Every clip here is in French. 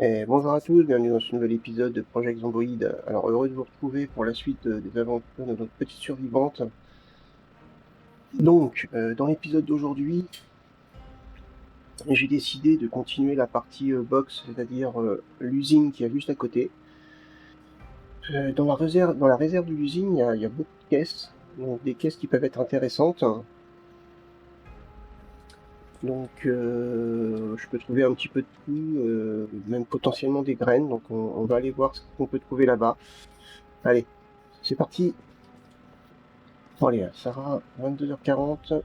Et bonjour à tous, bienvenue dans ce nouvel épisode de Project Zomboid. Alors heureux de vous retrouver pour la suite des aventures de notre petite survivante. Donc, dans l'épisode d'aujourd'hui, j'ai décidé de continuer la partie box, c'est-à-dire l'usine qui est juste à côté. Dans la réserve de l'usine, il y a beaucoup de caisses, donc des caisses qui peuvent être intéressantes. Donc, je peux trouver un petit peu de tout, même potentiellement des graines. Donc, on va aller voir ce qu'on peut trouver là-bas. Allez, c'est parti. Bon, allez, Sarah, 22h40.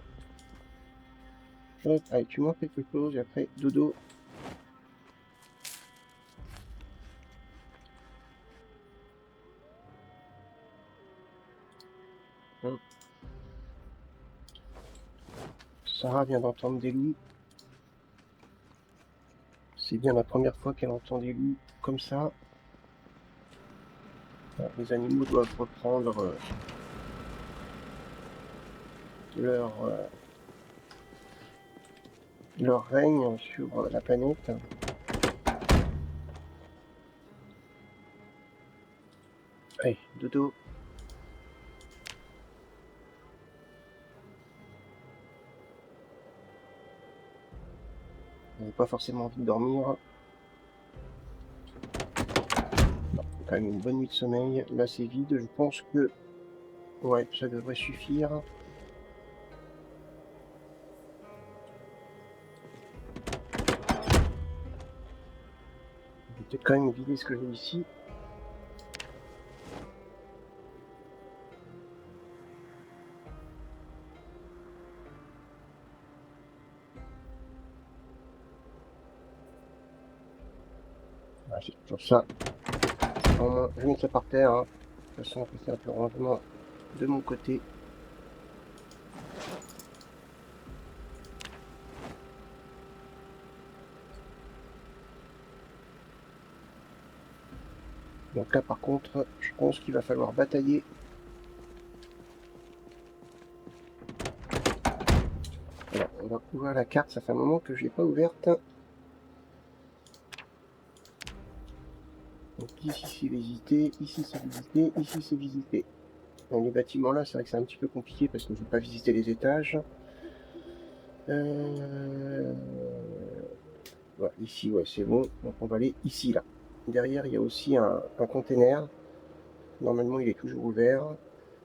Hop, allez, tu manges quelque chose et après, dodo. Hop. Sarah vient d'entendre des loups. C'est bien la première fois qu'elle entend des loups comme ça. Alors, les animaux doivent reprendre leur règne sur la planète. Allez, dodo. On n'a pas forcément envie de dormir. Non, quand même une bonne nuit de sommeil. Là, c'est vide. Je pense que... Ouais, ça devrait suffire. Je vais peut-être quand même vider ce que j'ai ici. Ah, c'est toujours ça. Au moins, je mets ça par terre. Hein. De toute façon, on peut faire du rangement de mon côté. Donc là, par contre, je pense qu'il va falloir batailler. Alors, on va ouvrir la carte. Ça fait un moment que je l'ai pas ouverte. Donc ici, c'est visité. Ici, c'est visité. Ici, c'est visité. Dans les bâtiments là, c'est vrai que c'est un petit peu compliqué parce que je ne vais pas visiter les étages. Voilà, ici, ouais, c'est bon. Donc on va aller ici, là. Derrière, il y a aussi un container. Normalement, il est toujours ouvert.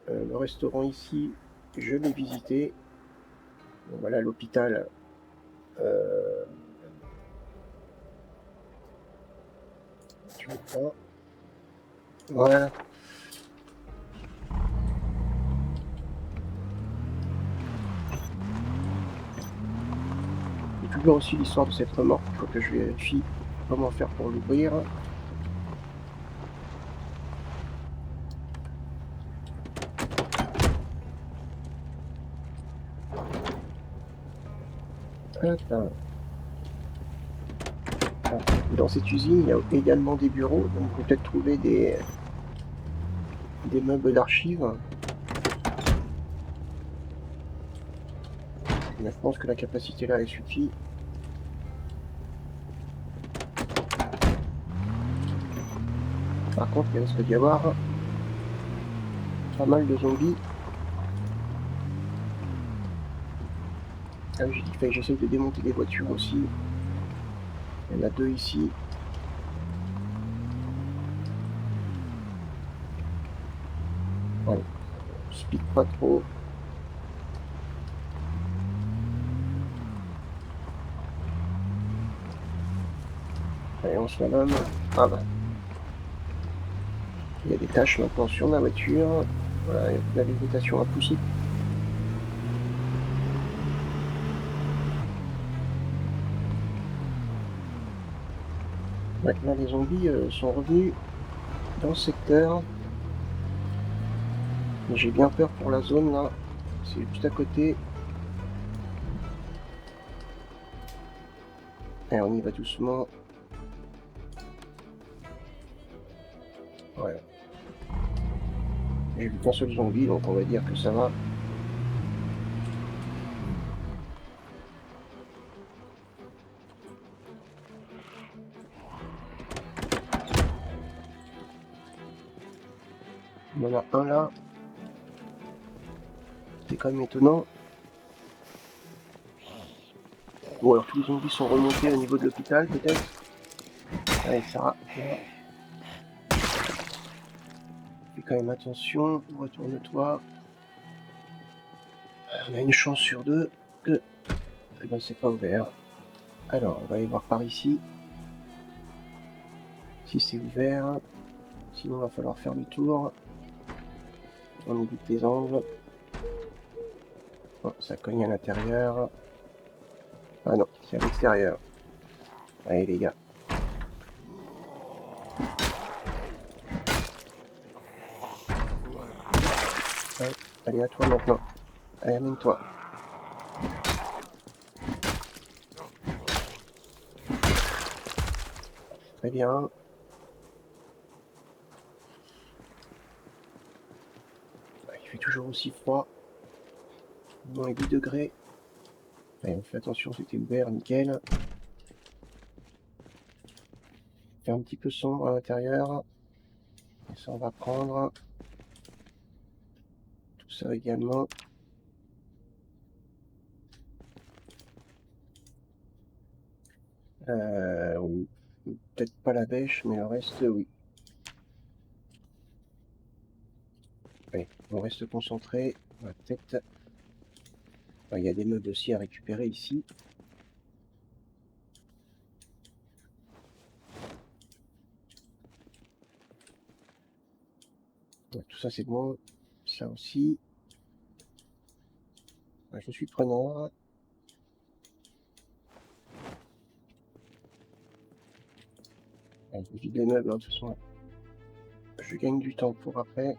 Le restaurant ici, je l'ai visité. Bon, voilà, l'hôpital. Tu veux pas. Voilà. Il y a toujours aussi l'histoire de cette remorque. Il faut que je vérifie comment faire pour l'ouvrir. Dans cette usine, il y a également des bureaux, donc on peut peut-être trouver des meubles d'archives. Mais je pense que la capacité là, elle suffit. Par contre, il risque d'y avoir pas mal de zombies. Ah, j'ai dit que j'essaie de démonter les voitures aussi. Il y en a deux ici. Allez, speed pas trop. Allez, on se la donne. Ah bah. Il y a des taches maintenant sur ma voiture. Voilà, il y a de la végétation à pousser. Ouais, là, les zombies sont revenus dans le secteur. J'ai bien peur pour la zone là. C'est juste à côté. Et on y va doucement. Ouais. J'ai vu qu'un seul zombie, donc on va dire que ça va. Il y en a un là. C'est quand même étonnant. Ou alors tous les zombies sont remontés au niveau de l'hôpital peut-être. Allez Sarah, là. Fais quand même attention, retourne-toi. On a une chance sur deux que... Eh ben c'est pas ouvert. Alors on va aller voir par ici. Si c'est ouvert. Sinon il va falloir faire le tour. On évite les angles. Bon, ça cogne à l'intérieur. Ah non, c'est à l'extérieur. Allez les gars. Ouais, allez à toi maintenant. Allez amène-toi. Très bien. Il fait toujours aussi froid. Moins 10 degrés. Allez, on fait attention, c'était ouvert, nickel. Il fait un petit peu sombre à l'intérieur. Et ça, on va prendre. Tout ça également. Oui. Peut-être pas la bêche, mais le reste, oui. Allez, on reste concentré. On va peut-être... Enfin, il y a des meubles aussi à récupérer ici. Ouais, tout ça, c'est bon. Ça aussi. Ouais, je suis preneur. Allez, je vide les meubles, hein, de toute façon. Je gagne du temps pour après.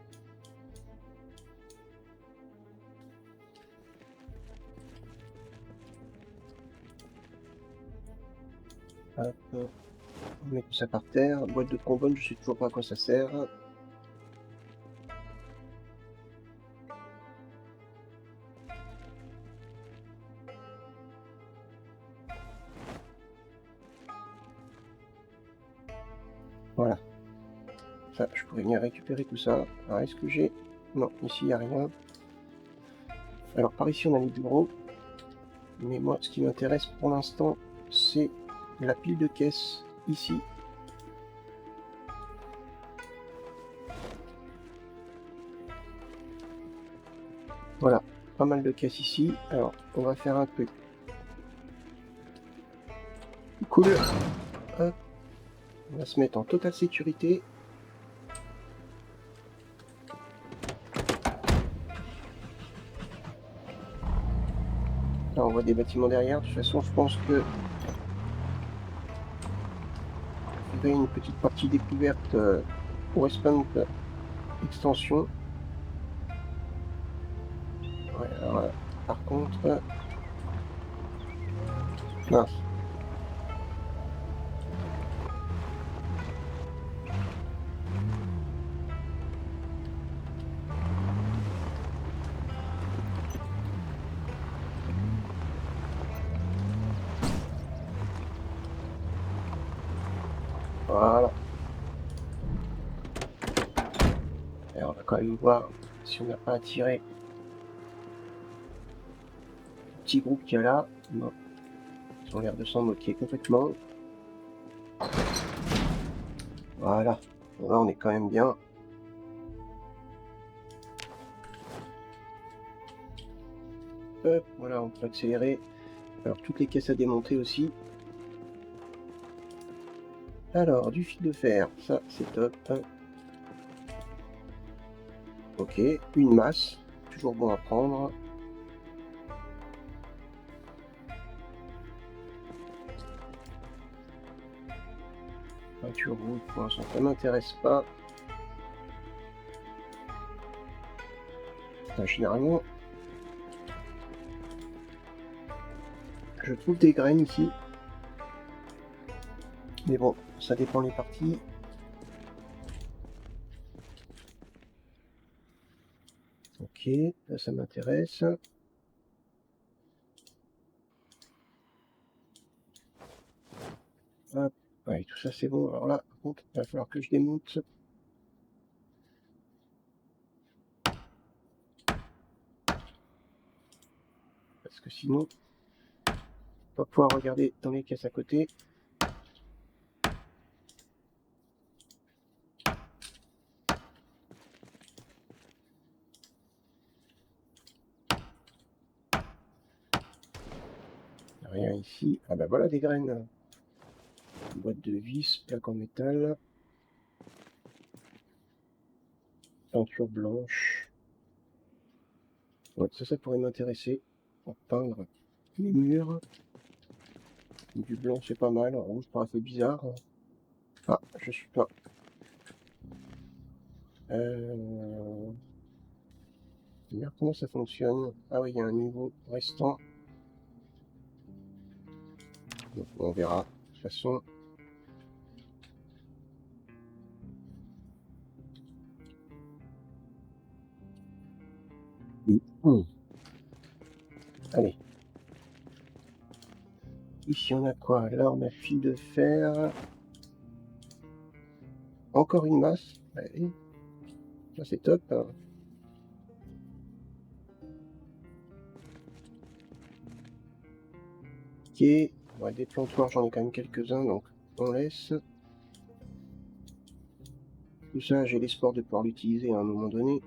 Hop, on met tout ça par terre. Boîte de trombone, je sais toujours pas à quoi ça sert. Voilà. Ça, je pourrais venir récupérer tout ça. Alors, est-ce que j'ai... Non, ici, il n'y a rien. Alors, par ici, on a les bureaux. Mais moi, ce qui m'intéresse pour l'instant, c'est la pile de caisses ici. Voilà, pas mal de caisses ici. Alors, on va faire un truc. Cool. Hop. On va se mettre en totale sécurité. Là, on voit des bâtiments derrière. De toute façon, je pense que je ferai une petite partie découverte Westpunk extension. Ouais, alors, par contre... mince. Voilà. Et on va quand même voir si on n'a pas attiré le petit groupe qu'il y a là. Non. Ils ont l'air de s'en moquer complètement. Voilà. Bon, là, on est quand même bien. Hop, voilà, on peut accélérer. Alors, toutes les caisses à démonter aussi. Alors, du fil de fer, ça, c'est top. Ok, une masse. Toujours bon à prendre. Peinture rouge, pour l'instant, ça m'intéresse pas. Enfin, généralement, je trouve des graines ici. Mais bon, ça dépend les parties. Ok, là, ça m'intéresse. Hop, ouais, tout ça c'est bon. Alors là, par contre, il va falloir que je démonte. que sinon, on va pouvoir regarder dans les caisses à côté. Rien ici. Ah bah voilà des graines. Boîte de vis, plaque en métal. Peinture blanche. Ouais, ça pourrait m'intéresser. Pour peindre les murs. Du blanc c'est pas mal. Rouge paraît un peu bizarre. Ah, je suis pas. Regarde comment ça fonctionne. Ah oui, il y a un niveau restant. Donc, on verra. De toute façon. Allez. Ici on a quoi? L'arme à fil de fer. Encore une masse. Allez. Ça c'est top. Hein. Ok. Ouais, des plantoirs, j'en ai quand même quelques-uns, donc on laisse. Tout ça, j'ai l'espoir de pouvoir l'utiliser à un moment donné.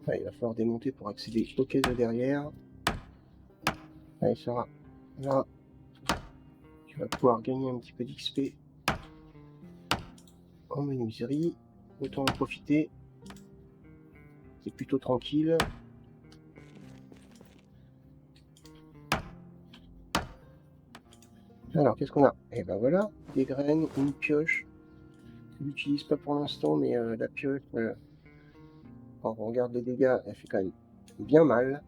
Ah, il va falloir démonter pour accéder aux caisses de derrière. Allez, Sarah. Là, tu vas pouvoir gagner un petit peu d'XP en menuiserie. Autant en profiter. C'est plutôt tranquille. Alors, qu'est-ce qu'on a? Eh ben voilà, des graines, une pioche. Je l'utilise pas pour l'instant, mais la pioche, quand on regarde les dégâts, elle fait quand même bien mal.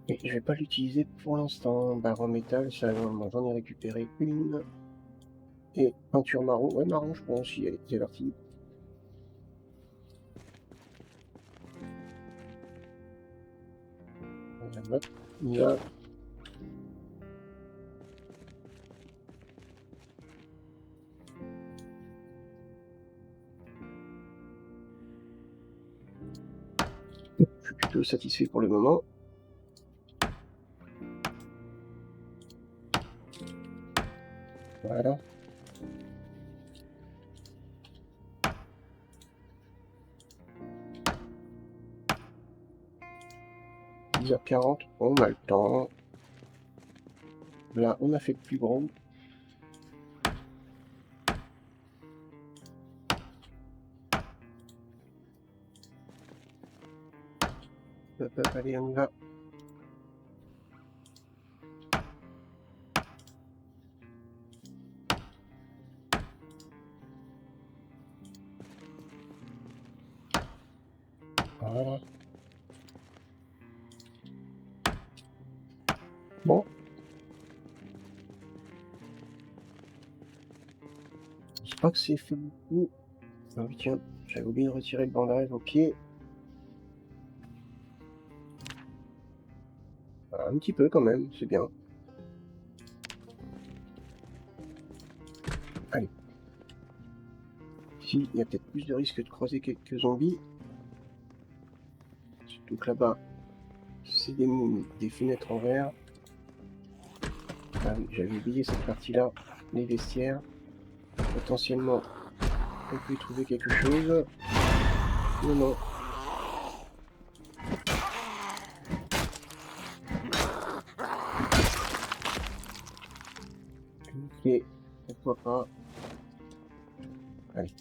Et je vais pas l'utiliser pour l'instant. Barre en métal, ça, j'en ai récupéré une. Et peinture marron. Ouais, marron, je pense aussi. Allez, c'est parti. Hop, là. Je suis plutôt satisfait pour le moment. Voilà. « 10h40, on a le temps. Là, on a fait le plus grand. Hop, hop, allez, on y va. Voilà. Bon. Je crois que c'est fait beaucoup. Ah oui, tiens, j'avais oublié de retirer le bandage au pied. Voilà, un petit peu quand même, c'est bien. Allez. Ici, il y a peut-être plus de risque de croiser quelques zombies. Surtout que là-bas, c'est des fenêtres en verre. Ah oui, j'avais oublié cette partie-là, les vestiaires. Potentiellement, on peut y trouver quelque chose. Non, non. Ok, pourquoi pas. Allez.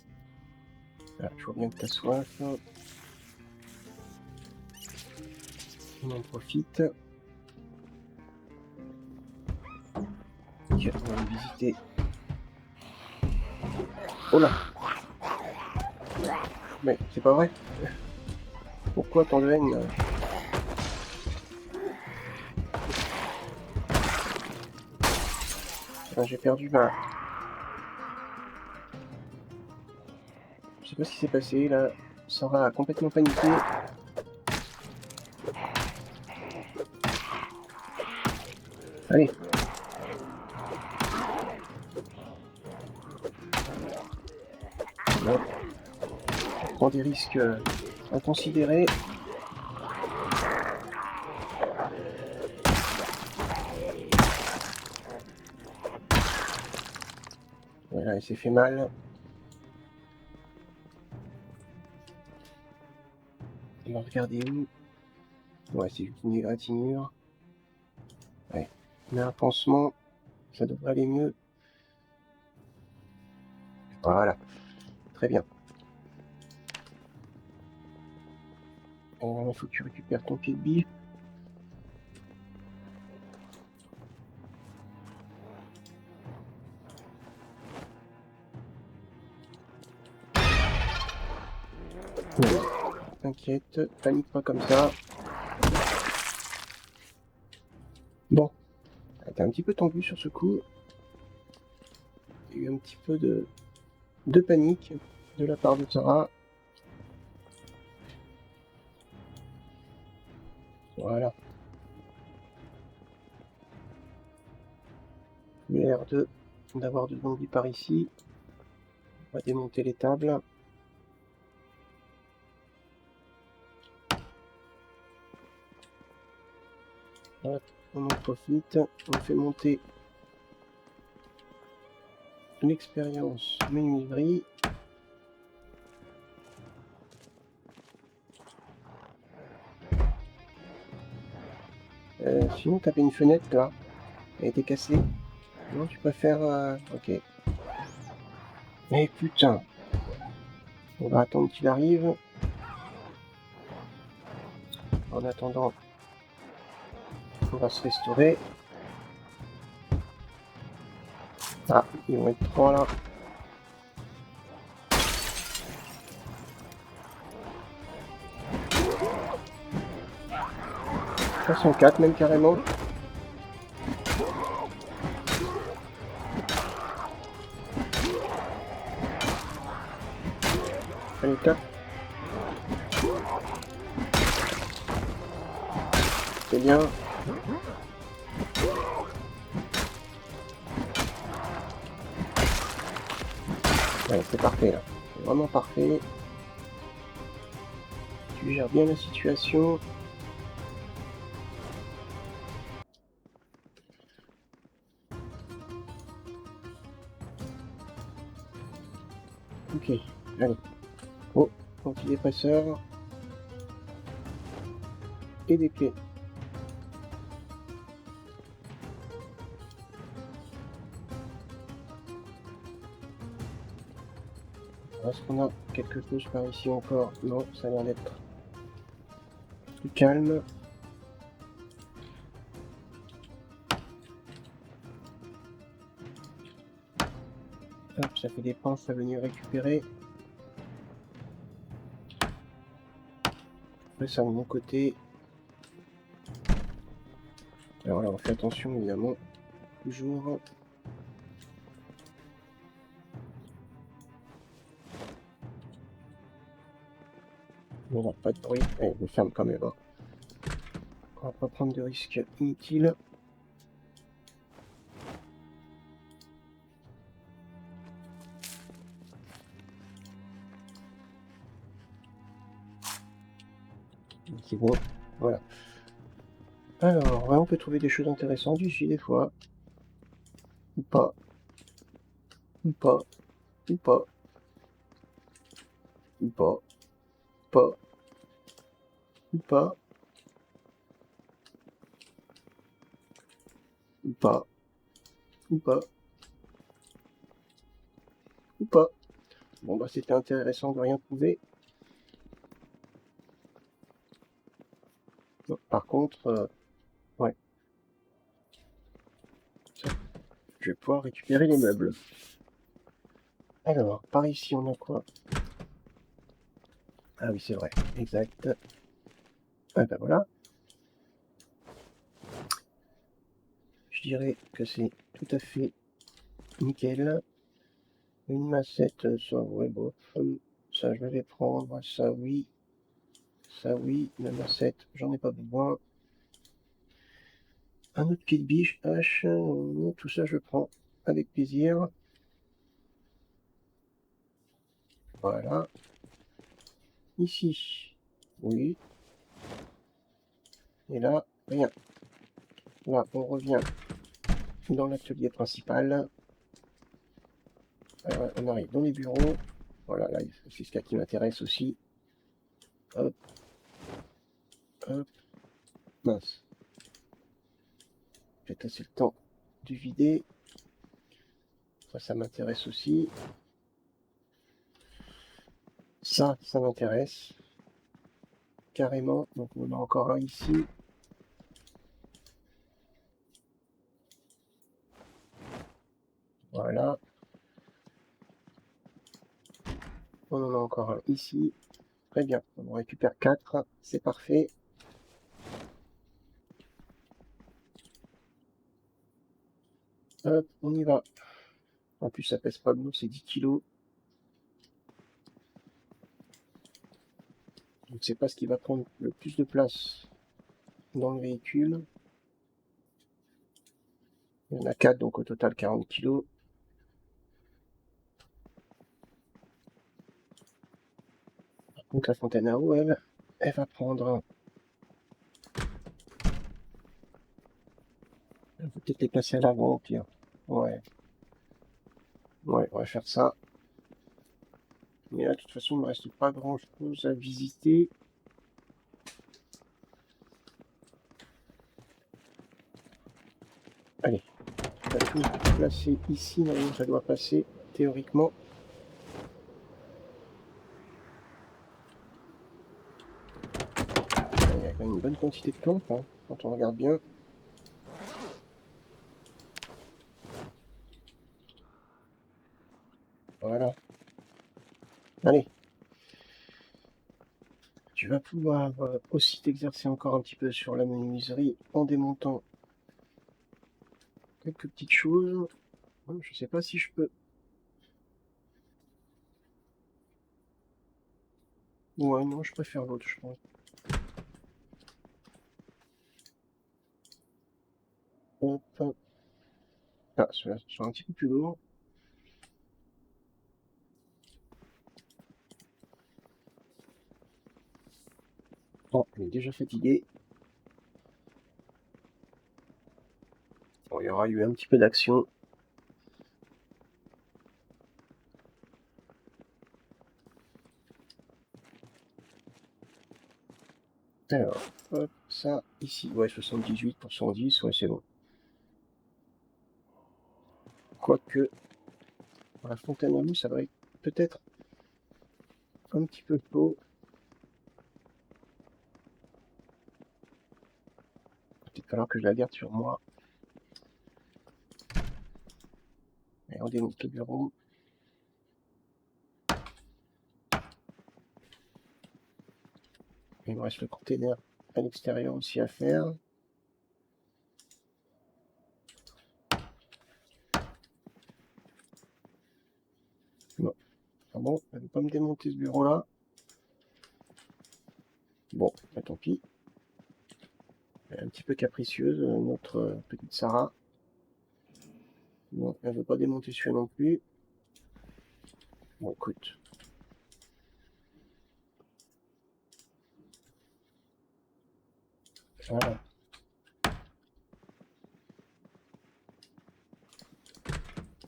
Là, je vois bien que t'as soif. On en profite. Ok, on va visiter. Oh là! Mais c'est pas vrai. Pourquoi tant de haine? J'ai perdu ma... Je sais pas ce qui s'est passé là. Sarah a complètement paniqué. Allez. On prend des risques inconsidérés. Voilà, il s'est fait mal. On va regarder où. Ouais, c'est juste une égratignure. Ouais. Mais un pansement, ça devrait aller mieux. Voilà. Très bien. Il faut que tu récupères ton pied de biche. T'inquiète, panique pas comme ça. Bon, t'es un petit peu tendu sur ce coup. Il y a eu un petit peu de panique de la part de Sarah. Voilà. Il y a l'air d'avoir de zombies par ici. On va démonter les tables. Hop, on en profite. On fait monter l'expérience menuiserie. Sinon, t'avais une fenêtre là. Elle a été cassée. Non, tu préfères... Ok. Mais putain. On va attendre qu'il arrive. En attendant, on va se restaurer. Ah, ils vont être 3 là. 64 même carrément. Allez, top. C'est bien. Ouais, c'est parfait là. C'est vraiment parfait. Tu gères bien la situation. Ok, allez. Oh, antidépresseur. Et des clés. Est-ce qu'on a quelque chose par ici encore? Non, ça a l'air d'être plus calme. Hop, ça fait des pinces à venir récupérer. Je fais ça de mon côté. Alors là, on fait attention évidemment. Toujours. On n'a pas de bruit. Allez, je ferme quand même. Hein. On va pas prendre de risques inutiles. C'est bon. Voilà. Alors, ouais, on peut trouver des choses intéressantes ici des fois. Ou pas. Ou pas. Ou pas. Ou pas. Pas. Ou pas. Ou pas. Ou pas. Ou pas. Bon bah c'était intéressant de rien trouver. Bon, par contre, ouais. Ça, je vais pouvoir récupérer les meubles. Alors, par ici on a quoi? Ah oui c'est vrai, exact. Ah ben voilà. Je dirais que c'est tout à fait nickel. Une massette sur ouais, bon, ça je vais prendre, ça oui, la massette, j'en ai pas besoin. Un autre kit biche, hache, tout ça je prends avec plaisir. Voilà. Ici, oui. Et là, rien. Là, on revient dans l'atelier principal. Alors, on arrive dans les bureaux. Voilà, là, c'est ce qui m'intéresse aussi. Hop. Hop. Mince. J'ai assez le temps de vider. Ça m'intéresse aussi. Ça m'intéresse. Carrément. Donc on en a encore un ici. Voilà. On en a encore un ici. Très bien. On en récupère 4. C'est parfait. Hop, on y va. En plus, ça pèse pas lourd, c'est 10 kg. Donc c'est pas ce qui va prendre le plus de place dans le véhicule. Il y en a 4, donc au total 40 kg. Donc la fontaine à eau, elle va prendre... Elle va peut-être les placer à l'avant, au pire. Ouais. Ouais, on va faire ça. Mais là, de toute façon, il ne me reste pas grand-chose à visiter. Allez, on va tout placer ici. Normalement, ça doit passer, théoriquement. Il y a quand même une bonne quantité de plantes, hein, quand on regarde bien. Voilà. Allez. Tu vas pouvoir aussi t'exercer encore un petit peu sur la menuiserie en démontant quelques petites choses. Je sais pas si je peux. Ouais, non, je préfère l'autre, je pense. Hop. Ah, ceux-là sont un petit peu plus lourds. Bon, il est déjà fatigué. Bon, il y aura eu un petit peu d'action. Alors, hop, ça, ici, ouais, 78 pour 110, ouais, c'est bon. Quoique, la fontaine à mousse, ça va être peut-être un petit peu tôt. Peut-être falloir que je la garde sur moi. Et on démonte le bureau. Il me reste le container à l'extérieur aussi à faire. Non. Ah bon, elle ne veut pas me démonter ce bureau-là. Bon, bah, tant pis. Elle est un petit peu capricieuse, notre petite Sarah. Non, elle ne veut pas démonter celui-là non plus. Bon, écoute. Voilà.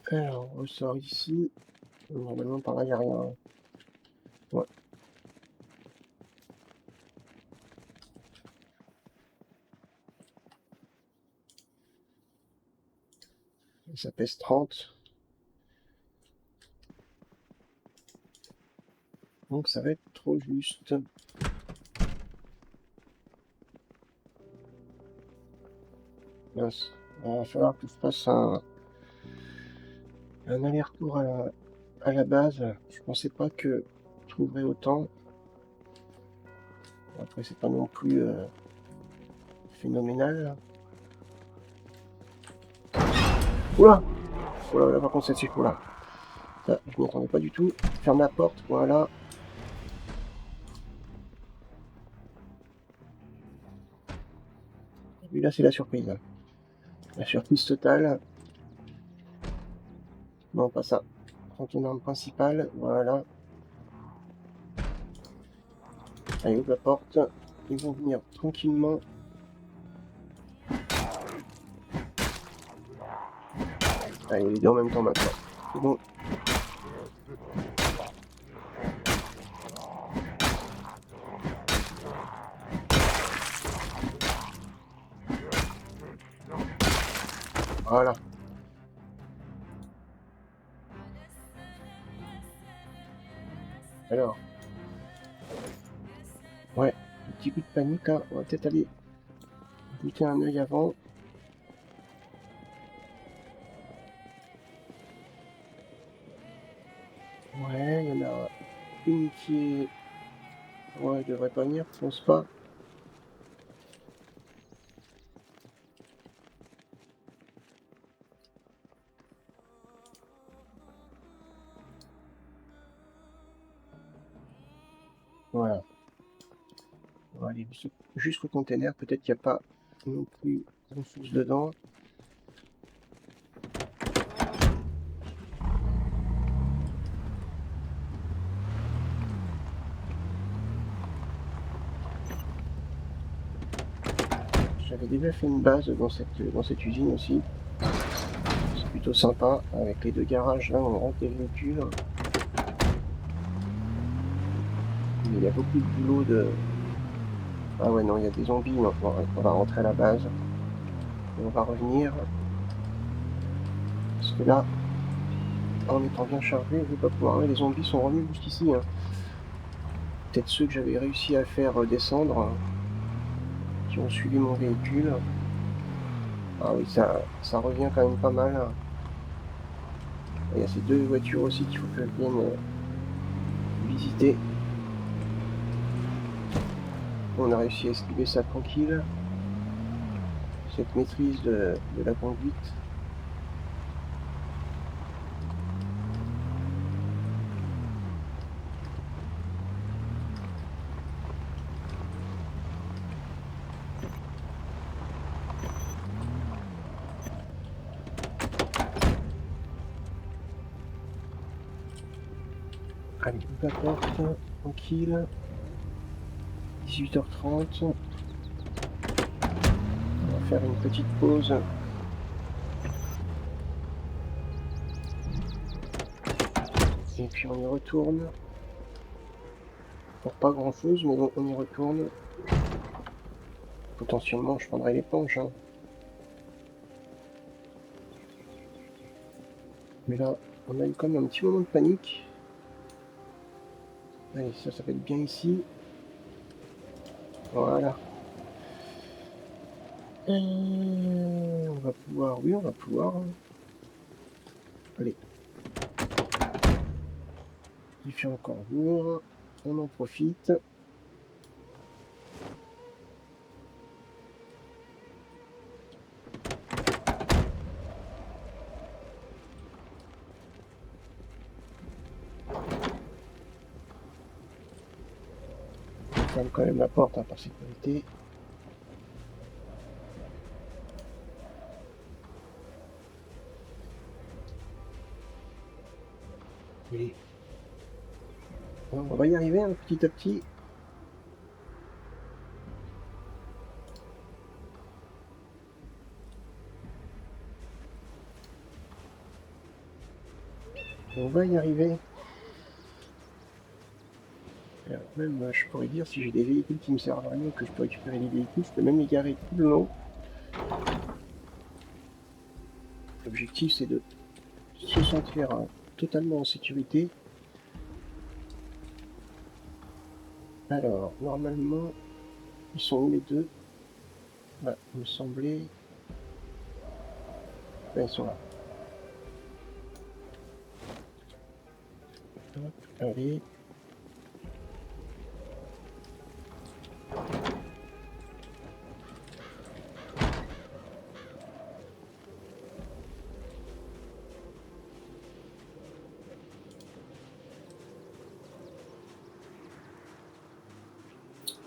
Alors, on ressort ici. Normalement, par là, il n'y a rien. Ouais. Ça pèse 30. Donc, ça va être trop juste. Mince. Il va falloir que je fasse un aller-retour à la base. Je pensais pas que je trouverais autant. Après, c'est pas non plus phénoménal. Oula! Oula, là, par contre, c'est là. Ça, je m'y attendais pas du tout. Ferme la porte, voilà. Et là, c'est la surprise. La surprise totale. Non, pas ça. Prends ton arme principale, voilà. Allez, ouvre la porte. Ils vont venir tranquillement. Allez, les deux en même temps maintenant. C'est bon. Voilà. Alors. Ouais, un petit coup de panique là. On va peut-être aller buter un œil avant. Ouais, il y en a une qui est... Ouais, elle devrait pas venir, je pense pas. Voilà. On va aller jusqu'au container, peut-être qu'il n'y a pas non plus grand chose dedans. J'avais déjà fait une base dans cette usine aussi. C'est plutôt sympa, avec les deux garages là, on rentre les véhicules. Mais il y a beaucoup de boulot de... Ah ouais non, il y a des zombies, donc on va rentrer à la base. Et on va revenir. Parce que là, en étant bien chargé, je vais pas pouvoir... Les zombies sont revenus jusqu'ici. Hein. Peut-être ceux que j'avais réussi à faire descendre, qui ont suivi mon véhicule. Ah oui, ça revient quand même pas mal. Il y a ces deux voitures aussi qu'il faut que je vienne visiter. On a réussi à esquiver ça tranquille. Cette maîtrise de la conduite. Allez, ouvre la porte, tranquille. 18h30. On va faire une petite pause. Et puis on y retourne. Pour pas grand chose, mais bon, on y retourne. Potentiellement, je prendrai l'éponge. Hein. Mais là, on a eu quand même un petit moment de panique. Allez, ça va être bien ici. Voilà. Et on va pouvoir... Oui, on va pouvoir... Allez. Il fait encore jour. On en profite. On ferme quand même la porte hein, par sécurité. Et on va y arriver hein, petit à petit. On va y arriver. Alors, même, je pourrais dire, si j'ai des véhicules qui me servent à rien, que je peux récupérer les véhicules, je peux même les garer tout le long. L'objectif, c'est de se sentir totalement en sécurité. Alors, normalement, ils sont où les deux? Bah, il me semblait... Là, ils sont là. Hop, allez.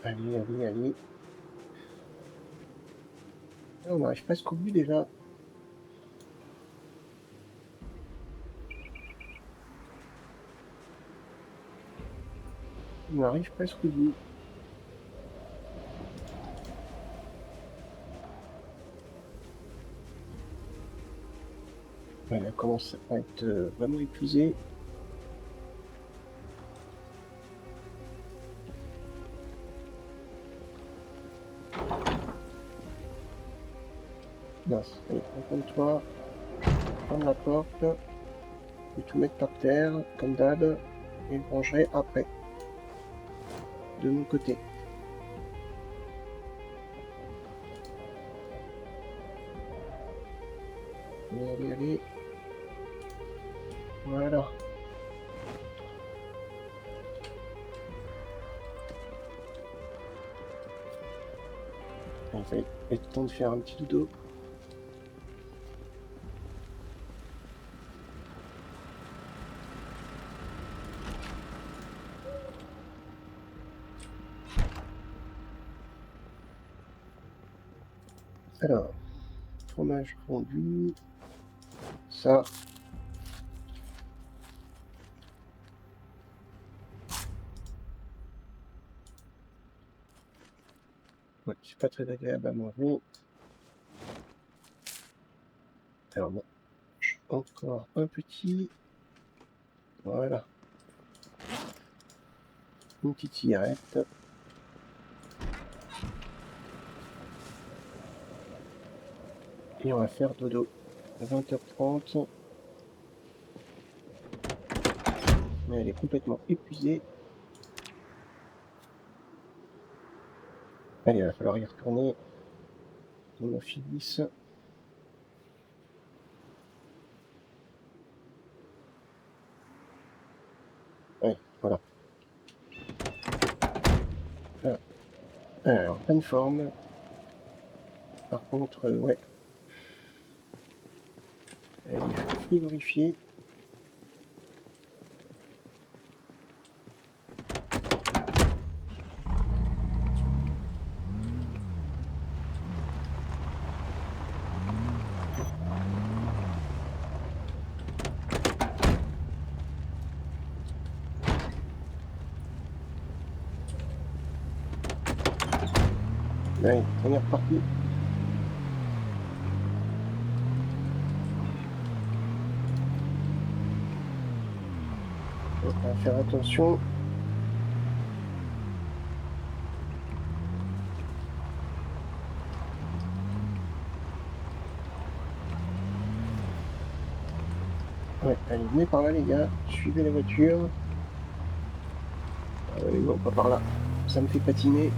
Allez, allez, allez. Ah, on arrive presque au but déjà. On arrive presque au bout. Elle commence à être vraiment épuisée. Mince. Allez, retourne-toi. Prendre la porte. Je vais tout mettre par terre, comme d'hab. Et je rangerai après. De mon côté. Allez, allez, allez. Voilà. Allez, ça y est, il est temps de faire un petit dodo. Alors, fromage fondu. Ça. Ouais, c'est pas très agréable à manger. Alors bon, encore un petit. Voilà. Une petite cigarette. Et on va faire dodo. 20h30. Mais elle est complètement épuisée. Allez, il va falloir y retourner. On en finisse. Ouais, voilà. Alors, pleine forme. Par contre, ouais. Elle est frigorifiée. Allez, on est reparti. On va faire attention. Ouais, allez, venez par là les gars, suivez la voiture. Non, pas par là, ça me fait patiner.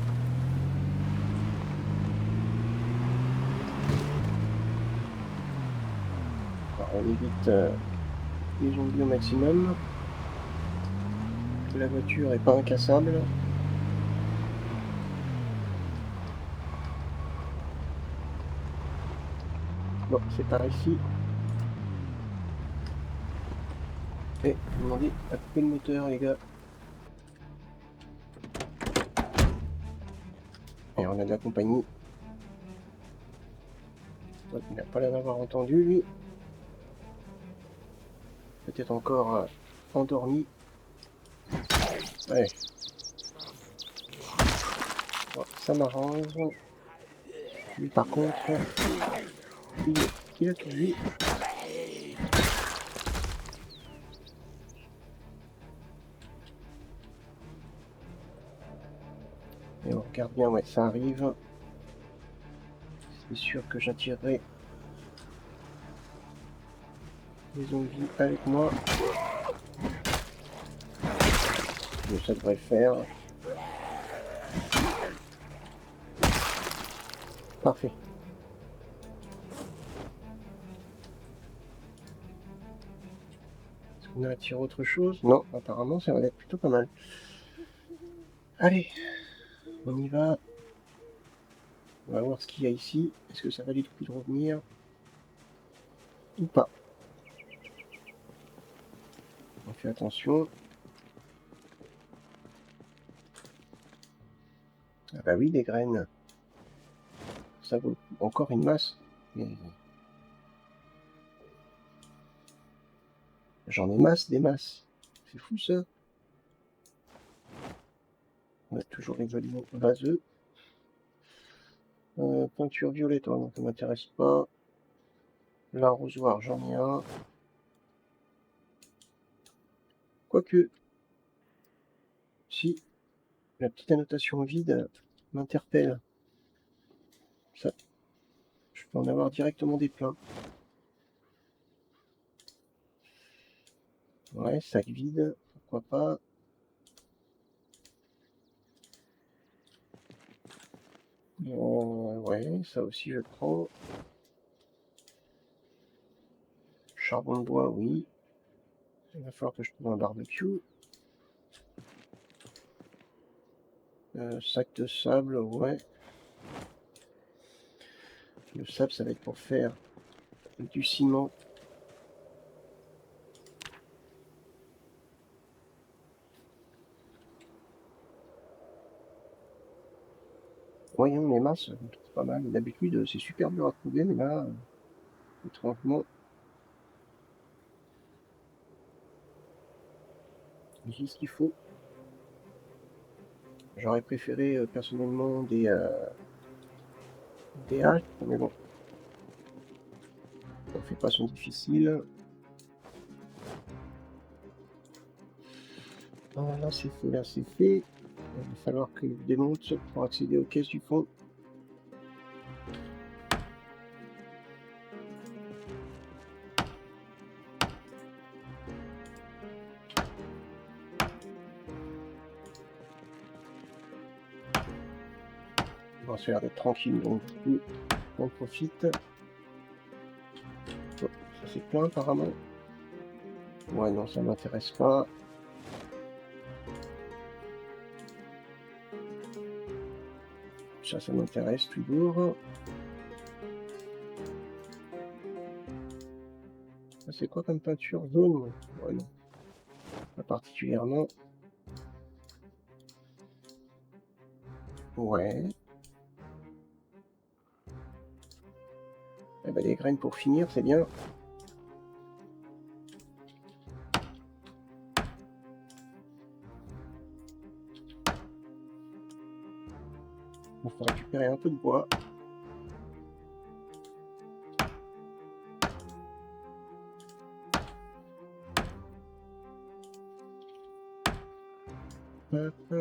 Alors, on évite les zombies au maximum. Que la voiture est pas incassable. Bon, c'est par ici. Et demandez à couper le moteur les gars. Et on a de la compagnie. Ouais, il n'a pas l'air d'avoir entendu lui. Peut-être encore endormi. Ouais. Bon, ça m'arrange. Lui par contre, il a tout vu. Et on regarde bien, ouais, ça arrive. C'est sûr que j'attirerai les zombies avec moi. Mais ça devrait le faire. Parfait. Est-ce qu'on a attiré autre chose? Non, apparemment ça va être plutôt pas mal. Allez, on y va. On va voir ce qu'il y a ici. Est-ce que ça valait le coup de revenir ou pas? On fait attention. Ah bah oui, des graines. Ça vaut encore une masse. Mais j'en ai masse, des masses. C'est fou ça. On a toujours les aliments vaseux. Peinture violette, non, ça m'intéresse pas. L'arrosoir, j'en ai un. Quoique, si la petite annotation vide m'interpelle. Ça, je peux en avoir directement des pleins. Ouais, sac vide, pourquoi pas. Ouais, ça aussi je prends. Charbon de bois, oui. Il va falloir que je trouve un barbecue. Sac de sable, ouais. Le sable, ça va être pour faire du ciment. Voyons, les masses, c'est pas mal. D'habitude, c'est super dur à trouver, mais là, étrangement, j'ai ce qu'il faut. J'aurais préféré personnellement des haches, mais bon, on fait pas son difficile. Là c'est fait, là c'est fait. Il va falloir que je démonte pour accéder aux caisses du fond. On va se faire d'être tranquille, donc du coup, on profite. Oh, ça c'est plein apparemment. Ouais, non, ça m'intéresse pas. Ça m'intéresse toujours. C'est quoi comme peinture jaune? Ouais, non, pas particulièrement. Ouais. Eh ben, les graines pour finir, c'est bien. Il faut récupérer un peu de bois. Hop.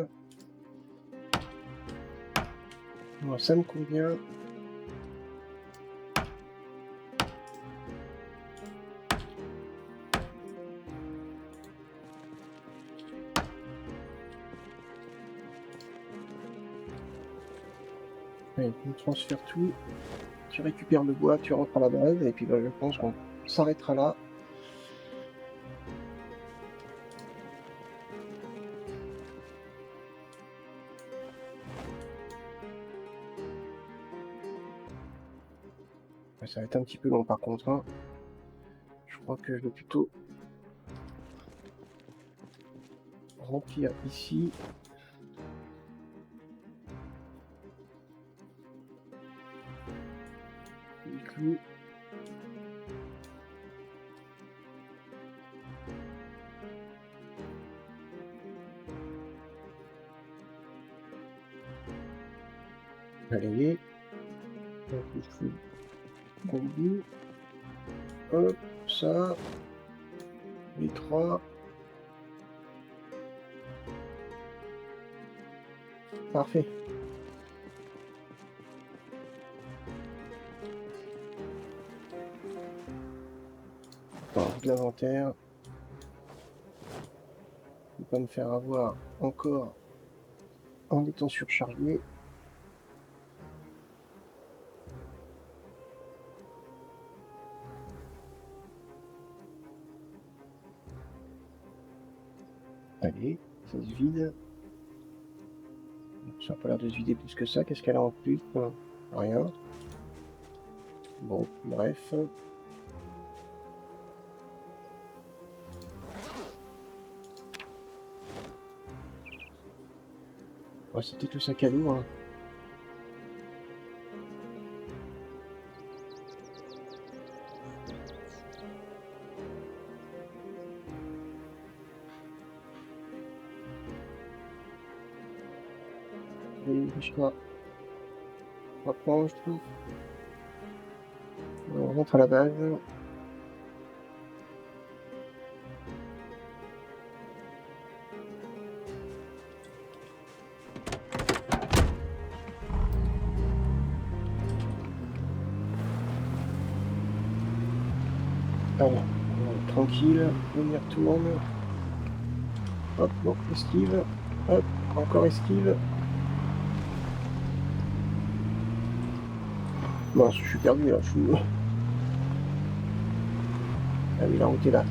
Bon, ça me convient. Allez, on transfère tout. Tu récupères le bois, tu rentres à la base, et puis bah, je pense qu'on s'arrêtera là. Ça va être un petit peu long par contre. Hein. Je crois que je vais plutôt remplir ici. Les clous. Allez. Donc, je fais combi. Hop, ça. Les trois. Parfait. Attends, de l'inventaire. Je ne vais pas me faire avoir encore en étant surchargé. Allez, ça se vide. Ça n'a pas l'air de se vider plus que ça. Qu'est-ce qu'elle a en plus? Rien. Bon, bref. Ouais, c'était tout sac à dos. Hein. Allez, bouge-toi. Reprends, je trouve. On rentre à la base. Allez, tranquille, on y retourne. Hop, bon, esquive. Hop, encore esquive. Mince, je suis perdu là, je suis... Ah oui, la route est là.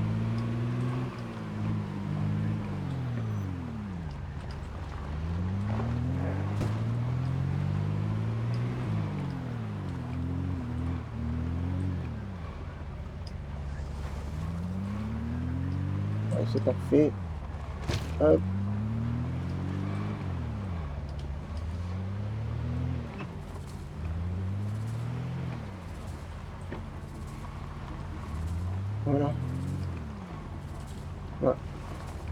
Ouais, c'est parfait. Hop. Voilà. Voilà.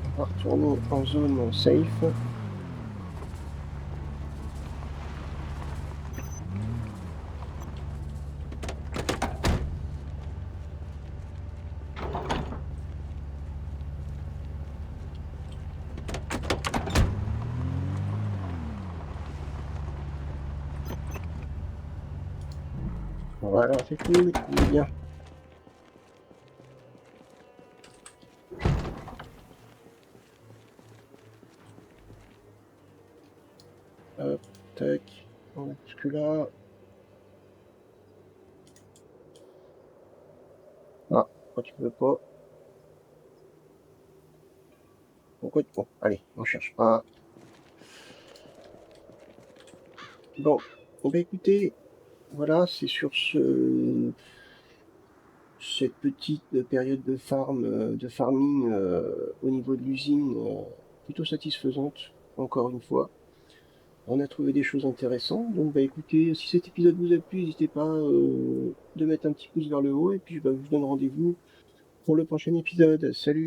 On va retourner en zone safe. Voilà, c'est cool, il est bien. Hop, tac. On va jusque là. Ah, pourquoi tu veux pas? Pourquoi tu... Bon, allez, on cherche pas. Bon, bah écoutez, voilà, c'est sur cette petite période de de farming au niveau de l'usine plutôt satisfaisante, encore une fois. On a trouvé des choses intéressantes, donc bah écoutez, si cet épisode vous a plu, n'hésitez pas de mettre un petit pouce vers le haut, et puis bah, je vous donne rendez-vous pour le prochain épisode. Salut!